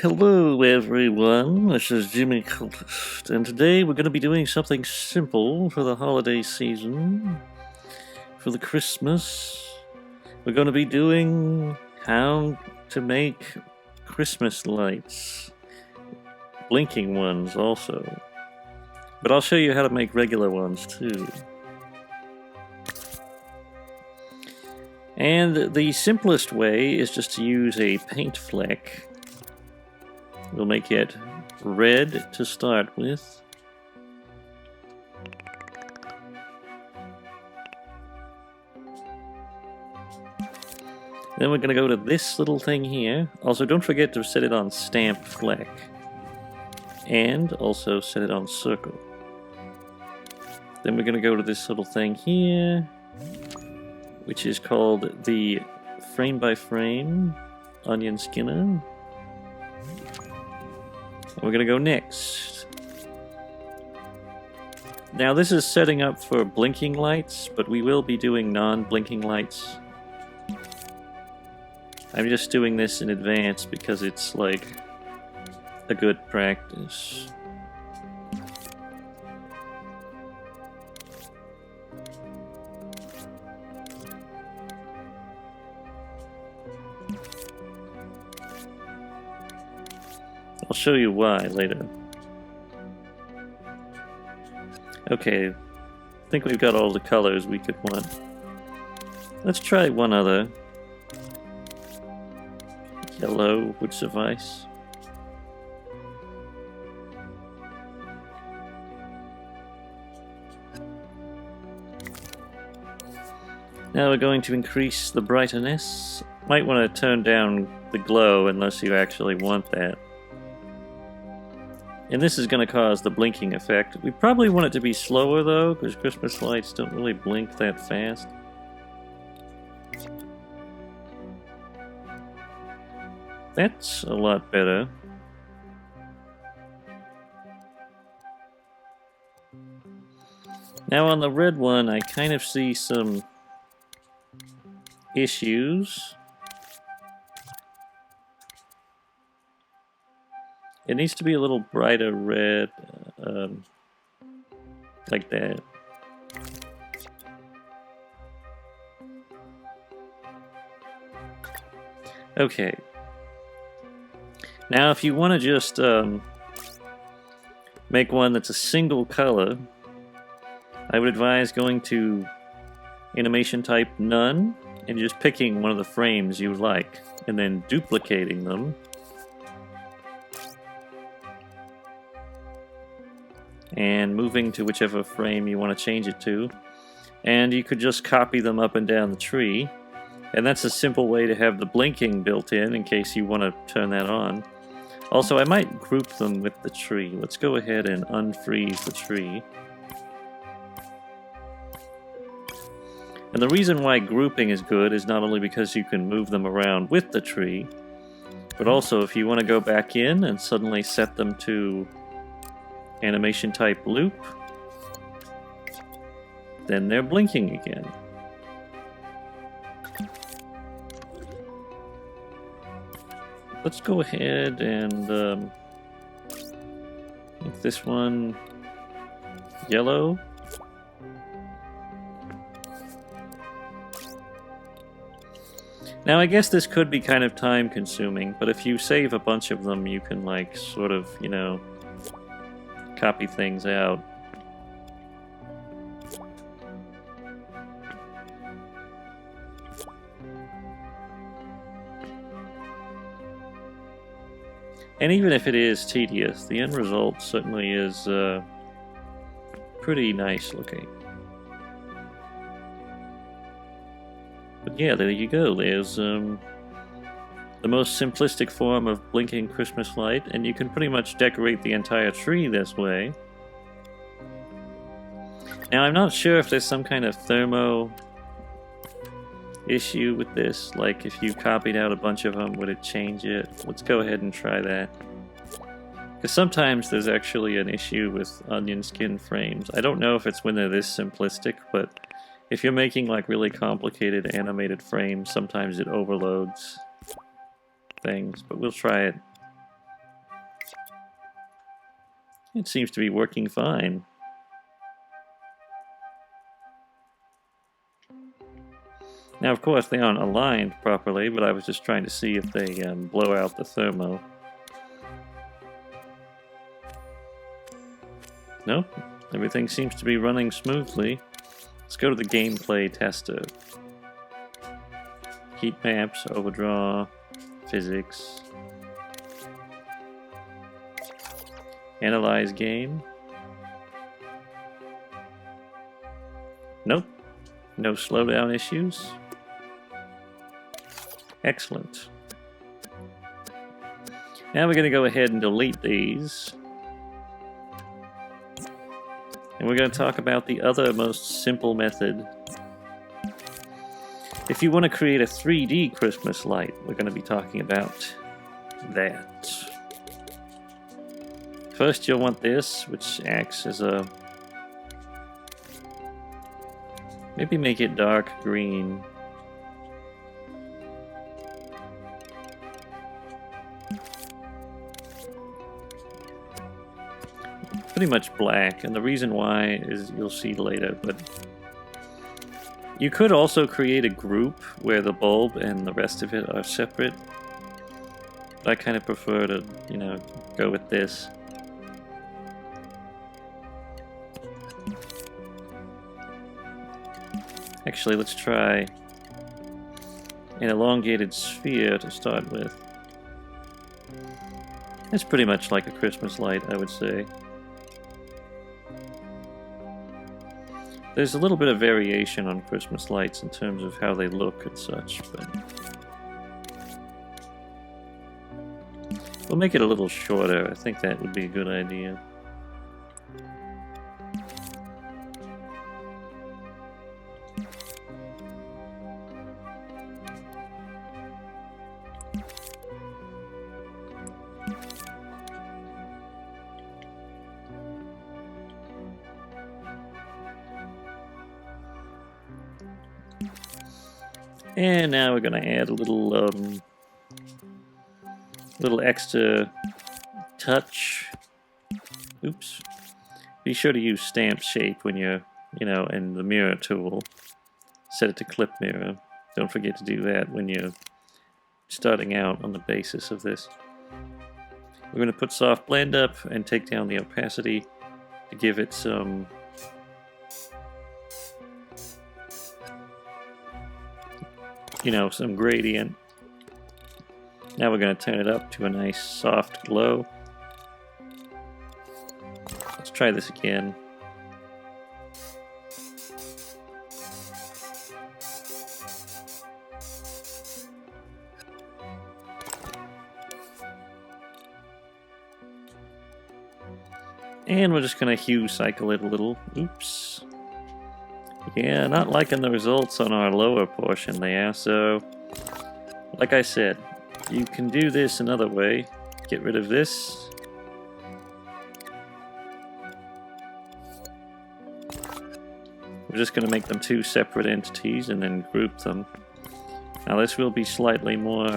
Hello everyone, this is Jimmy Cultist, and today we're going to be doing something simple for the holiday season, for the Christmas. We're going to be doing how to make Christmas lights, blinking ones also, but I'll show you how to make regular ones too. And the simplest way is just to use a paint fleck. We'll make it red to start with. Then we're going to go to this little thing here. Also, don't forget to set it on stamp fleck. And also set it on circle. Then we're going to go to this little thing here, which is called the frame by frame onion skinner. We're going to go next. Now this is setting up for blinking lights, but we will be doing non-blinking lights. I'm just doing this in advance because it's like a good practice. I'll show you why later. Okay, I think we've got all the colors we could want. Let's try one other. Yellow would suffice. Now we're going to increase the brightness. Might want to turn down the glow unless you actually want that. And this is going to cause the blinking effect. We probably want it to be slower though, because Christmas lights don't really blink that fast. That's a lot better. Now on the red one, I kind of see some issues. It needs to be a little brighter red, like that. Okay. Now if you want to just make one that's a single color, I would advise going to animation type none and just picking one of the frames you like and then duplicating them. And moving to whichever frame you want to change it to. And you could just copy them up and down the tree. And that's a simple way to have the blinking built in case you want to turn that on. Also, I might group them with the tree. Let's go ahead and unfreeze the tree. And the reason why grouping is good is not only because you can move them around with the tree, but also if you want to go back in and suddenly set them to animation type loop, then they're blinking again. Let's go ahead and make this one yellow. Now I guess this could be kind of time consuming, but if you save a bunch of them you can like sort of, you know, copy things out. And even if it is tedious, the end result certainly is pretty nice looking. But yeah, there you go. There's the most simplistic form of blinking Christmas light, and you can pretty much decorate the entire tree this way. Now I'm not sure if there's some kind of thermo issue with this, like if you copied out a bunch of them, would it change it? Let's go ahead and try that. Because sometimes there's actually an issue with onion skin frames. I don't know if it's when they're this simplistic, but if you're making like really complicated animated frames, sometimes it overloads things, but we'll try it. It seems to be working fine. Now, of course, they aren't aligned properly, but I was just trying to see if they blow out the thermo. Nope, everything seems to be running smoothly. Let's go to the gameplay tester. Heat maps, overdraw, physics. Analyze game. Nope, no slowdown issues. Excellent. Now we're going to go ahead and delete these. And we're going to talk about the other most simple method. If you want to create a 3D Christmas light, we're going to be talking about that. First you'll want this, which acts as a... maybe make it dark green. Pretty much black, and the reason why is you'll see later, but you could also create a group where the bulb and the rest of it are separate. But I kind of prefer to, you know, go with this. Actually, let's try an elongated sphere to start with. It's pretty much like a Christmas light, I would say. There's a little bit of variation on Christmas lights in terms of how they look and such, but we'll make it a little shorter. I think that would be a good idea. And now we're going to add a little extra touch. Oops. Be sure to use stamp shape when you're, you know, in the mirror tool. Set it to clip mirror. Don't forget to do that when you're starting out on the basis of this. We're going to put soft blend up and take down the opacity to give it some some gradient. Now we're going to turn it up to a nice soft glow. Let's try this again. And we're just going to hue cycle it a little. Oops. Yeah, not liking the results on our lower portion there, so like I said, you can do this another way. Get rid of this. We're just going to make them two separate entities and then group them. Now this will be slightly more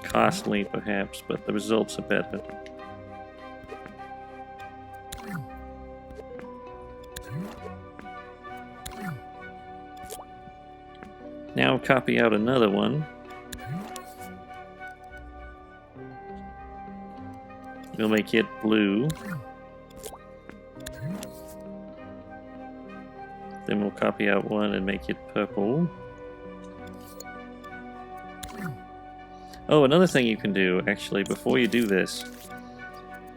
costly perhaps, but the results are better. Now copy out another one. We'll make it blue. Then we'll copy out one and make it purple. Oh, another thing you can do, actually, before you do this,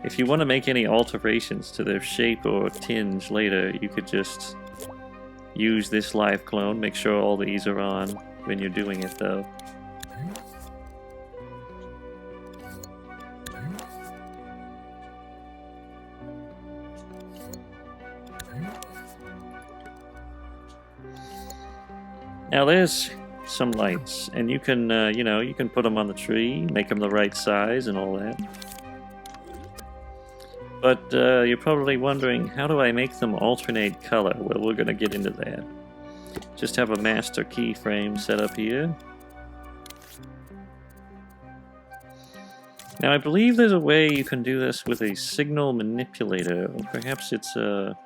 if you want to make any alterations to their shape or tinge later, you could just use this live clone. Make sure all these are on when you're doing it, though. Now there's some lights, and you can, you can put them on the tree, make them the right size and all that. But you're probably wondering, how do I make them alternate color? Well, we're going to get into that. Just have a master keyframe set up here. Now, I believe there's a way you can do this with a signal manipulator, or perhaps it's a...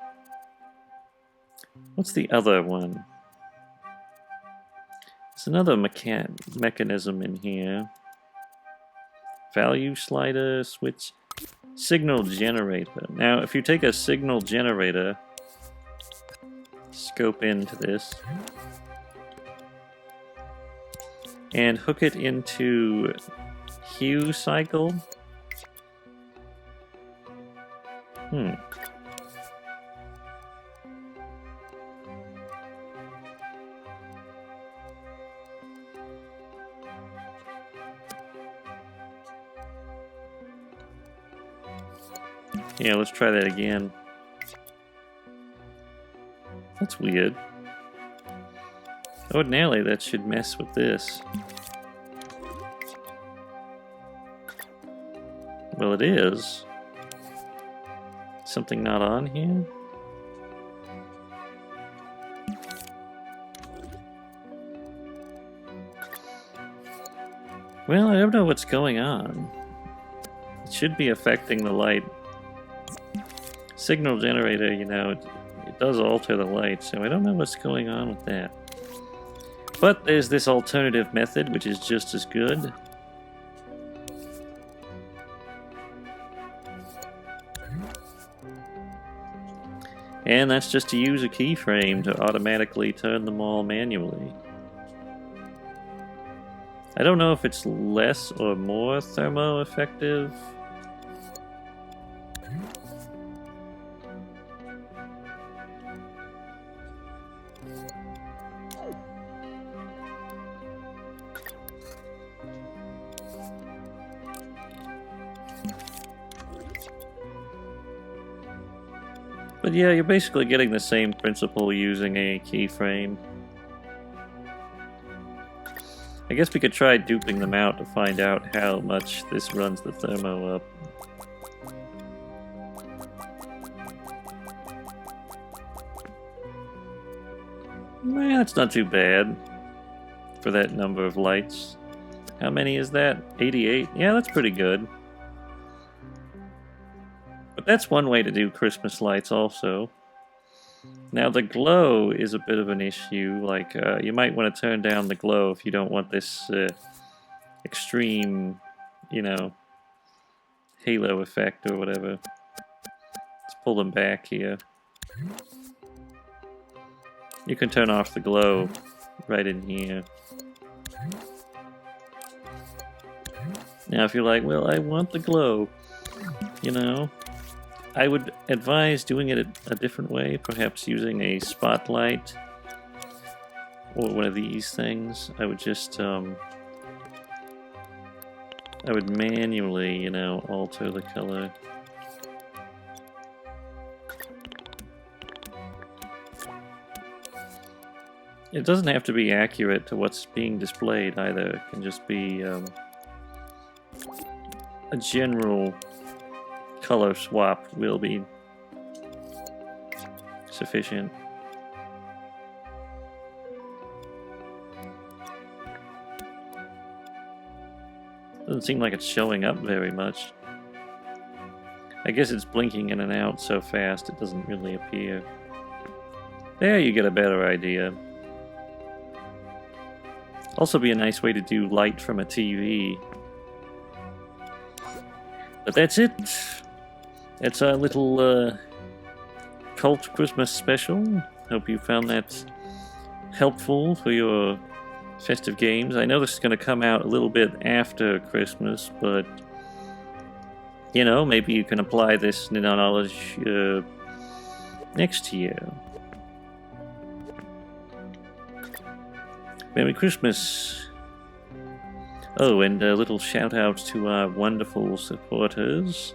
What's the other one? There's another mechanism in here. Value slider, switch, signal generator. Now, if you take a signal generator, scope into this, and hook it into hue cycle. Yeah, let's try that again. That's weird. Ordinarily, that should mess with this. Well, it is. Something not on here? Well, I don't know what's going on. It should be affecting the light. Signal generator, you know, it does alter the light, so I don't know what's going on with that. But there's this alternative method, which is just as good. And that's just to use a keyframe to automatically turn them all manually. I don't know if it's less or more thermo effective. But yeah, you're basically getting the same principle using a keyframe. I guess we could try duping them out to find out how much this runs the thermo up. Well, that's not too bad for that number of lights. How many is that? 88? Yeah, that's pretty good. But that's one way to do Christmas lights also. Now the glow is a bit of an issue. Like, you might want to turn down the glow if you don't want this extreme, you know, halo effect or whatever. Let's pull them back here. You can turn off the glow right in here. Now if you're like, well, I want the glow, you know, I would advise doing it a different way, perhaps using a spotlight or one of these things. I would just, I would manually, you know, alter the color. It doesn't have to be accurate to what's being displayed either. It can just be a general color swap will be sufficient. Doesn't seem like it's showing up very much. I guess it's blinking in and out so fast it doesn't really appear. There you get a better idea. Also be a nice way to do light from a TV. But that's it. That's our little cult Christmas special. Hope you found that helpful for your festive games. I know this is going to come out a little bit after Christmas, but you know, maybe you can apply this knowledge next year. Merry Christmas. Oh, and a little shout out to our wonderful supporters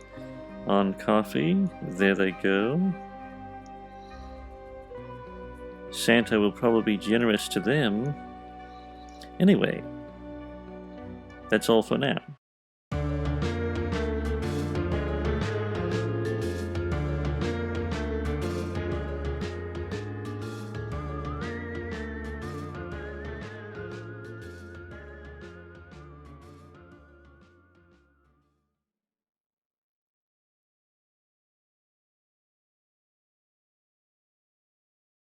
on Coffee. There they go. Santa will probably be generous to them. Anyway, that's all for now.